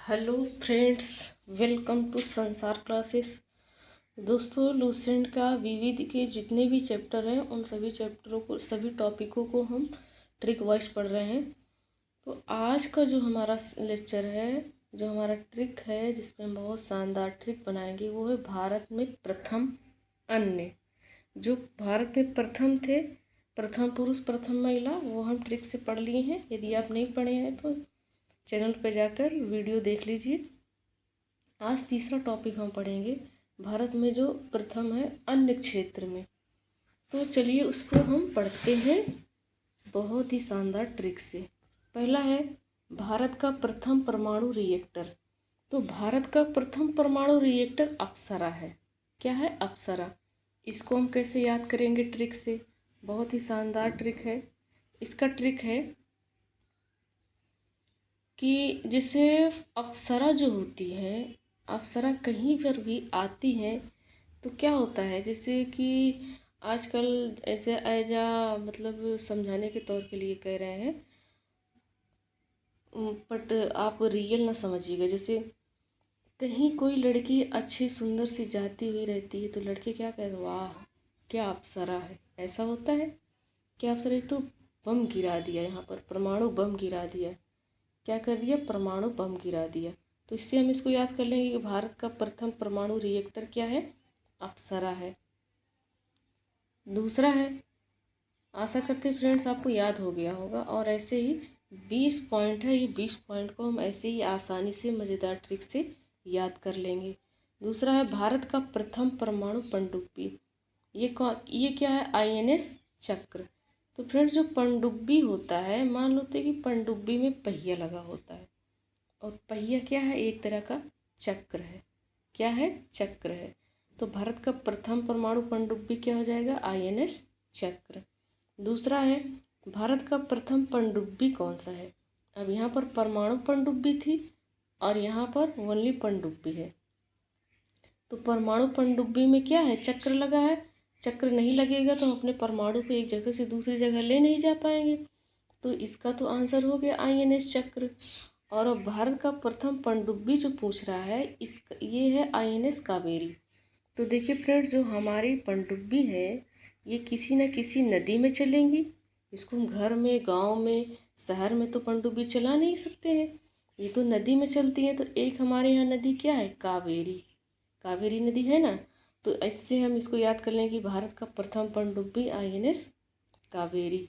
Hello friends, welcome to संसार classes. दोस्तों, Lucent का विविध के जितने भी चैप्टर हैं उन सभी चैप्टरों को, सभी टॉपिकों को हम ट्रिक वाइज पढ़ रहे हैं। तो आज का जो हमारा लेक्चर है, जो हमारा ट्रिक है, जिसमें हम बहुत शानदार ट्रिक बनाएंगे, वो है भारत में प्रथम अन्य। जो भारत में प्रथम थे, प्रथम पुरुष प्रथम महिला, वो हम ट्रिक से पढ़ लिए हैं। यदि आप नहीं पढ़े हैं तो चैनल पर जाकर वीडियो देख लीजिए। आज तीसरा टॉपिक हम पढ़ेंगे, भारत में जो प्रथम है अन्य क्षेत्र में। तो चलिए उसको हम पढ़ते हैं बहुत ही शानदार ट्रिक से। पहला है भारत का प्रथम परमाणु रिएक्टर। तो भारत का प्रथम परमाणु रिएक्टर अप्सरा है। क्या है? अप्सरा। इसको हम कैसे याद करेंगे? ट्रिक से। बहुत ही शानदार ट्रिक है। इसका ट्रिक है कि जैसे अप्सरा जो होती है, अप्सरा कहीं पर भी आती हैं तो क्या होता है, जैसे कि आजकल ऐसे ऐजा मतलब समझाने के तौर के लिए कह रहे हैं, बट आप रियल ना समझिएगा। जैसे कहीं कोई लड़की अच्छी सुंदर सी जाती हुई रहती है तो लड़के क्या कहते हैं, वाह क्या अप्सरा है। ऐसा होता है। क्या अप्सरा? तो बम गिरा दिया, यहाँ पर परमाणु बम गिरा दिया। क्या कर दिया? परमाणु बम गिरा दिया। तो इससे हम इसको याद कर लेंगे कि भारत का प्रथम परमाणु रिएक्टर क्या है? अप्सरा है। दूसरा है, आशा करते हैं फ्रेंड्स आपको याद हो गया होगा, और ऐसे ही 20 पॉइंट है। ये 20 पॉइंट को हम ऐसे ही आसानी से मज़ेदार ट्रिक से याद कर लेंगे। दूसरा है भारत का प्रथम परमाणु पनडुब्बी। ये क्या है? INS चक्र। तो फ्रेंड्स, जो पनडुब्बी होता है, मान लो कि पनडुब्बी में पहिया लगा होता है, और पहिया क्या है? एक तरह का चक्र है। क्या है? चक्र है। तो भारत का प्रथम परमाणु पनडुब्बी क्या हो जाएगा? INS चक्र। दूसरा है भारत का प्रथम पनडुब्बी कौन सा है? अब यहाँ पर परमाणु पनडुब्बी थी और यहाँ पर ओनली पनडुब्बी है। तो परमाणु पनडुब्बी में क्या है? चक्र लगा है। चक्र नहीं लगेगा तो हम अपने परमाणु को एक जगह से दूसरी जगह ले नहीं जा पाएंगे। तो इसका तो आंसर हो गया INS चक्र। और अब भारत का प्रथम पनडुब्बी जो पूछ रहा है, ये है INS कावेरी। तो देखिए फ्रेंड्स, जो हमारी पनडुब्बी है ये किसी न किसी नदी में चलेंगी। इसको हम घर में, गांव में, शहर में तो पनडुब्बी चला नहीं सकते हैं, ये तो नदी में चलती है। तो एक हमारे यहाँ नदी क्या है? कावेरी। कावेरी नदी है ना। तो इससे हम इसको याद कर लें कि भारत का प्रथम पनडुब्बी INS कावेरी।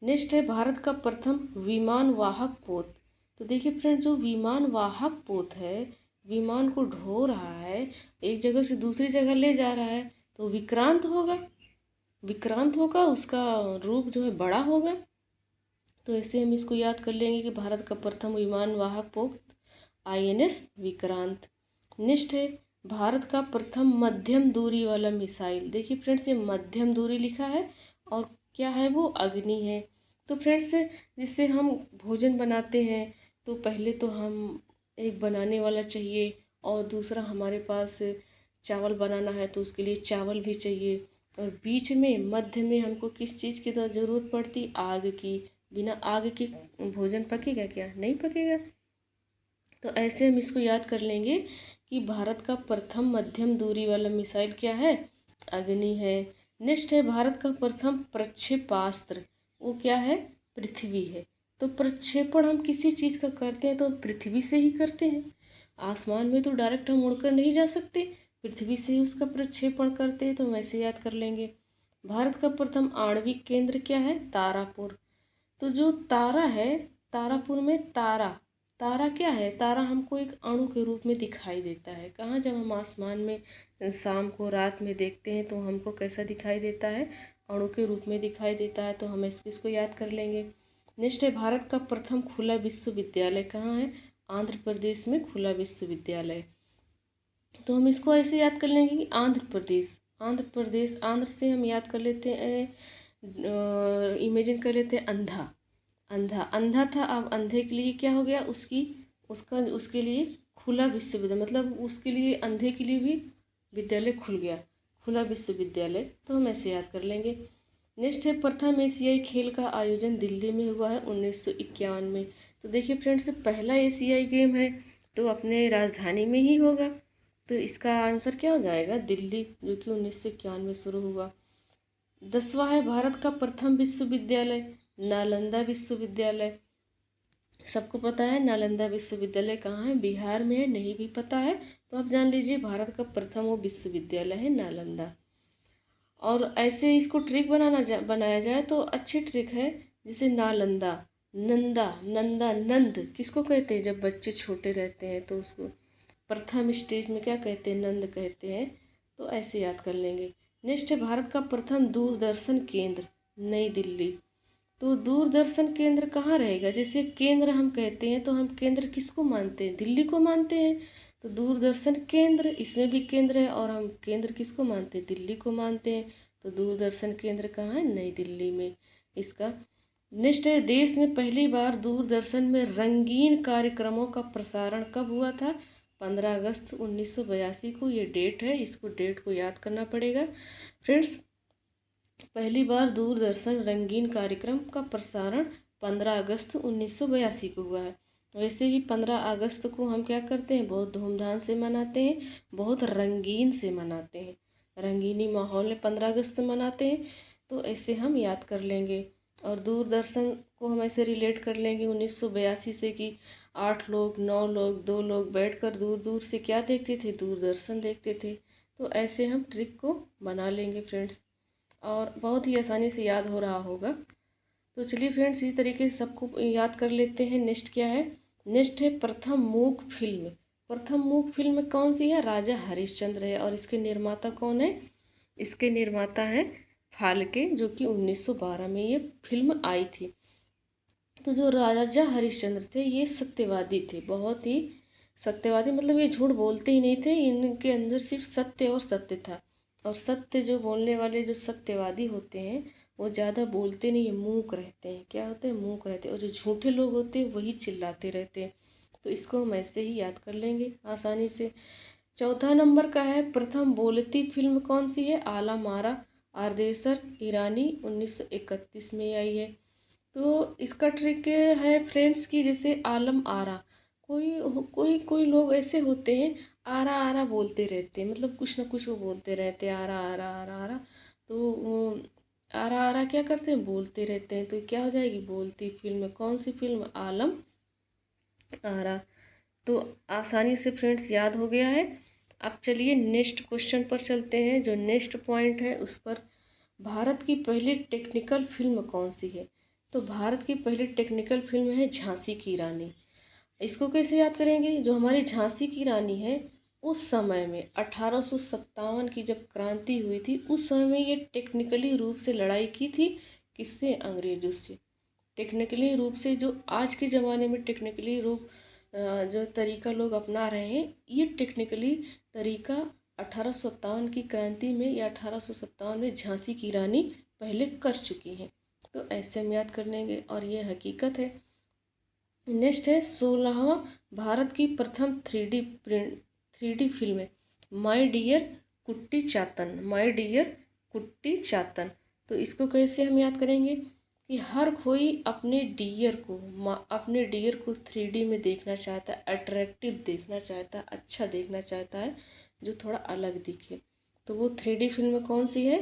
नेक्स्ट है भारत का प्रथम विमान वाहक पोत। तो देखिए फ्रेंड, जो विमान वाहक पोत है, विमान को ढो रहा है, एक जगह से दूसरी जगह ले जा रहा है, तो विक्रांत होगा। विक्रांत होगा, उसका रूप जो है बड़ा होगा। तो ऐसे हम इसको याद कर लेंगे कि भारत का प्रथम विमान वाहक पोत INS विक्रांत। नेक्स्ट है भारत का प्रथम मध्यम दूरी वाला मिसाइल। देखिए फ्रेंड्स, ये मध्यम दूरी लिखा है और क्या है? वो अग्नि है। तो फ्रेंड्स, जिससे हम भोजन बनाते हैं तो पहले तो हम एक बनाने वाला चाहिए, और दूसरा हमारे पास चावल बनाना है तो उसके लिए चावल भी चाहिए, और बीच में मध्य में हमको किस चीज़ की तो ज़रूरत पड़ती? आग की। बिना आग के भोजन पकेगा क्या? नहीं पकेगा। तो ऐसे हम इसको याद कर लेंगे कि भारत का प्रथम मध्यम दूरी वाला मिसाइल क्या है? अग्नि है। नेक्स्ट है भारत का प्रथम प्रक्षेपास्त्र। वो क्या है? पृथ्वी है। तो प्रक्षेपण हम किसी चीज़ का करते हैं तो पृथ्वी से ही करते हैं। आसमान में तो डायरेक्ट हम उड़कर नहीं जा सकते, पृथ्वी से ही उसका प्रक्षेपण करते हैं। तो हम ऐसे याद कर लेंगे। भारत का प्रथम आणविक केंद्र क्या है? तारापुर। तो जो तारा है, तारापुर में तारा, तारा क्या है? तारा हमको एक अणु के रूप में दिखाई देता है। कहाँ? जब हम आसमान में शाम को, रात में देखते हैं तो हमको कैसा दिखाई देता है? अणु के रूप में दिखाई देता है। तो हम इसको याद कर लेंगे। नेक्स्ट है भारत का प्रथम खुला विश्वविद्यालय कहाँ है? आंध्र प्रदेश में खुला विश्वविद्यालय। तो हम इसको ऐसे याद कर लेंगे कि आंध्र प्रदेश। आंध्र प्रदेश, आंध्र से हम याद कर लेते हैं, इमेजिन कर लेते हैं अंधा। अंधा, अंधा था, अब अंधे के लिए क्या हो गया? उसके लिए खुला विश्वविद्यालय, मतलब उसके लिए, अंधे के लिए भी विद्यालय खुल गया, खुला विश्वविद्यालय। तो हम ऐसे याद कर लेंगे। नेक्स्ट है प्रथम एशियाई खेल का आयोजन दिल्ली में हुआ है 1951 में। तो देखिए फ्रेंड्स, पहला एशियाई गेम है तो अपने राजधानी में ही होगा। तो इसका आंसर क्या हो जाएगा? दिल्ली, जो कि 1991 में शुरू हुआ। 10वां है भारत का प्रथम विश्वविद्यालय, नालंदा विश्वविद्यालय। सबको पता है नालंदा विश्वविद्यालय कहाँ है? बिहार में है। नहीं भी पता है तो आप जान लीजिए भारत का प्रथम वो विश्वविद्यालय है नालंदा। और ऐसे इसको ट्रिक बनाया जाए तो अच्छी ट्रिक है, जैसे नालंदा, नंदा, नंदा, नंद किसको कहते हैं? जब बच्चे छोटे रहते हैं तो उसको प्रथम स्टेज में क्या कहते हैं? नंद कहते हैं। तो ऐसे याद कर लेंगे। नेक्स्ट है भारत का प्रथम दूरदर्शन केंद्र, नई दिल्ली। तो दूरदर्शन केंद्र कहाँ रहेगा? जैसे केंद्र हम कहते हैं तो हम केंद्र किसको मानते हैं? दिल्ली को मानते हैं। तो दूरदर्शन केंद्र, इसमें भी केंद्र है और हम केंद्र किसको मानते हैं? दिल्ली को मानते हैं। तो दूरदर्शन केंद्र कहाँ है? नई दिल्ली में। इसका नेक्स्ट है देश में पहली बार दूरदर्शन में रंगीन कार्यक्रमों का प्रसारण कब हुआ था? 15 अगस्त 1982 को ये डेट है। इसको डेट को याद करना पड़ेगा फ्रेंड्स। पहली बार दूरदर्शन रंगीन कार्यक्रम का प्रसारण 15 अगस्त 1982 को हुआ है। वैसे भी 15 अगस्त को हम क्या करते हैं? बहुत धूमधाम से मनाते हैं, बहुत रंगीन से मनाते हैं। रंगीनी माहौल में 15 अगस्त मनाते हैं। तो ऐसे हम याद कर लेंगे। और दूरदर्शन को हम ऐसे रिलेट कर लेंगे 1982 से कि 8 लोग, 9 लोग, 2 लोग बैठकर दूर दूर से क्या देखते थे? दूरदर्शन देखते थे। तो ऐसे हम ट्रिक को बना लेंगे फ्रेंड्स, और बहुत ही आसानी से याद हो रहा होगा। तो चलिए फ्रेंड्स, इसी तरीके से सबको याद कर लेते हैं। नेक्स्ट क्या है? नेक्स्ट है प्रथम मूक फिल्म। प्रथम मूक फिल्म कौन सी है? राजा हरिश्चंद्र है। और इसके निर्माता कौन है? इसके निर्माता हैं फाल्के, जो कि 1912 में ये फिल्म आई थी। तो जो राजा हरिश्चंद्र थे ये सत्यवादी थे, बहुत ही सत्यवादी, मतलब ये झूठ बोलते ही नहीं थे। इनके अंदर सिर्फ सत्य और सत्य था। और सत्य जो बोलने वाले जो सत्यवादी होते हैं वो ज़्यादा बोलते नहीं है, मूक रहते हैं। क्या होते हैं? मूक रहते हैं। और जो झूठे लोग होते हैं वही चिल्लाते रहते हैं। तो इसको हम ऐसे ही याद कर लेंगे आसानी से। चौथा नंबर का है प्रथम बोलती फिल्म कौन सी है? आला मारा आरदेसर ईरानी, 1931 में आई है। तो इसका ट्रिक है फ्रेंड्स कि जैसे आलम आरा, कोई लोग ऐसे होते हैं आरा आरा बोलते रहते हैं, मतलब कुछ ना कुछ वो बोलते रहते हैं, आरा आरा आरा आरा। तो वो आरा आरा क्या करते हैं? बोलते रहते हैं। तो क्या हो जाएगी? बोलती फिल्म। कौन सी फिल्म? आलम आरा। तो आसानी से फ्रेंड्स याद हो गया है। अब चलिए नेक्स्ट क्वेश्चन पर चलते हैं। जो नेक्स्ट पॉइंट है उस पर, भारत की पहली टेक्निकल फिल्म कौन सी है? तो भारत की पहली टेक्निकल फिल्म है झांसी की रानी। इसको कैसे याद करेंगे? जो हमारी झांसी की रानी है, उस समय में 1857 की जब क्रांति हुई थी, उस समय में ये टेक्निकली रूप से लड़ाई की थी। किससे? अंग्रेजों से। टेक्निकली रूप से, जो आज के ज़माने में टेक्निकली रूप जो तरीका लोग अपना रहे हैं, ये टेक्निकली तरीका 1857 की क्रांति में या 1857 में झांसी की रानी पहले कर चुकी हैं। तो ऐसे हम याद कर लेंगे और ये हकीकत है। नेक्स्ट है 16वां भारत की प्रथम 3D फिल्म है माय डियर कुट्टी चातन। माय डियर कुट्टी चातन। तो इसको कैसे हम याद करेंगे कि हर कोई अपने डियर को 3D में देखना चाहता है, अट्रैक्टिव देखना चाहता है, अच्छा देखना चाहता है, जो थोड़ा अलग दिखे। तो वो 3D फिल्म कौन सी है?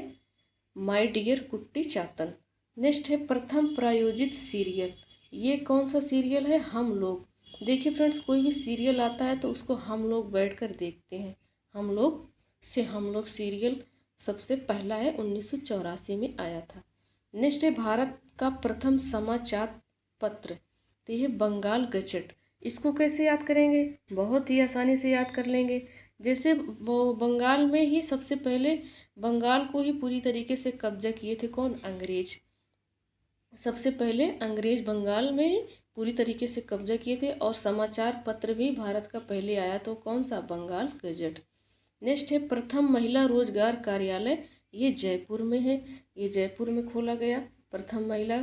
माय डियर कुट्टी चातन। नेक्स्ट है प्रथम प्रायोजित सीरियल। ये कौन सा सीरियल है? हम लोग। देखिए फ्रेंड्स, कोई भी सीरियल आता है तो उसको हम लोग बैठकर देखते हैं। हम लोग सीरियल सबसे पहला है, 1984 में आया था। नेक्स्ट है भारत का प्रथम समाचार पत्र। तो ये बंगाल गजट। इसको कैसे याद करेंगे? बहुत ही आसानी से याद कर लेंगे। जैसे वो बंगाल में ही सबसे पहले, बंगाल को ही पूरी तरीके से कब्जा किए थे कौन? अंग्रेज। सबसे पहले अंग्रेज बंगाल में ही पूरी तरीके से कब्जा किए थे। और समाचार पत्र भी भारत का पहले आया, तो कौन सा? बंगाल गजट। नेक्स्ट है प्रथम महिला रोजगार कार्यालय। ये जयपुर में है। ये जयपुर में खोला गया प्रथम महिला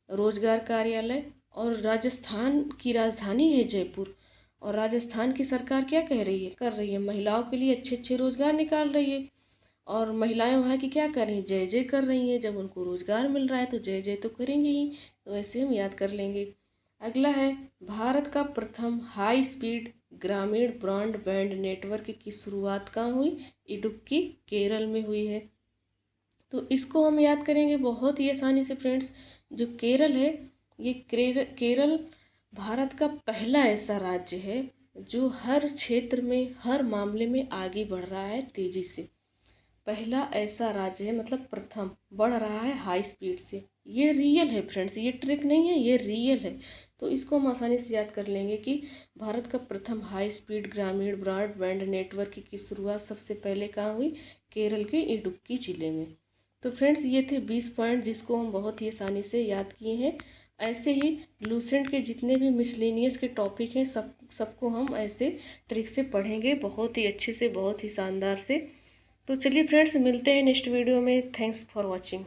रोजगार कार्यालय। और राजस्थान की राजधानी है जयपुर। और राजस्थान की सरकार क्या कह रही है? कर रही है महिलाओं के लिए अच्छे अच्छे रोजगार निकाल रही है। और महिलाएं वहाँ की क्या कर रही हैं? जय जय कर रही हैं। जब उनको रोजगार मिल रहा है तो जय जय तो करेंगे ही। तो ऐसे हम याद कर लेंगे। अगला है भारत का प्रथम हाई स्पीड ग्रामीण ब्रॉडबैंड नेटवर्क की शुरुआत कहाँ हुई? इडुक्की, केरल में हुई है। तो इसको हम याद करेंगे बहुत ही आसानी से फ्रेंड्स। जो केरल है, ये केरल भारत का पहला ऐसा राज्य है जो हर क्षेत्र में, हर मामले में आगे बढ़ रहा है तेजी से। पहला ऐसा राज्य है, मतलब प्रथम, बढ़ रहा है हाई स्पीड से। ये रियल है फ्रेंड्स, ये ट्रिक नहीं है, ये रियल है। तो इसको हम आसानी से याद कर लेंगे कि भारत का प्रथम हाई स्पीड ग्रामीण ब्रॉडबैंड नेटवर्क की शुरुआत सबसे पहले कहाँ हुई? केरल के इडुक्की जिले में। तो फ्रेंड्स ये थे 20 पॉइंट जिसको हम बहुत ही आसानी से याद किए हैं। ऐसे ही लूसेंट के जितने भी मिसलेनियस के टॉपिक हैं सबको हम ऐसे ट्रिक से पढ़ेंगे, बहुत ही अच्छे से, बहुत ही शानदार से। तो चलिए फ्रेंड्स, मिलते हैं नेक्स्ट वीडियो में। Thanks for watching.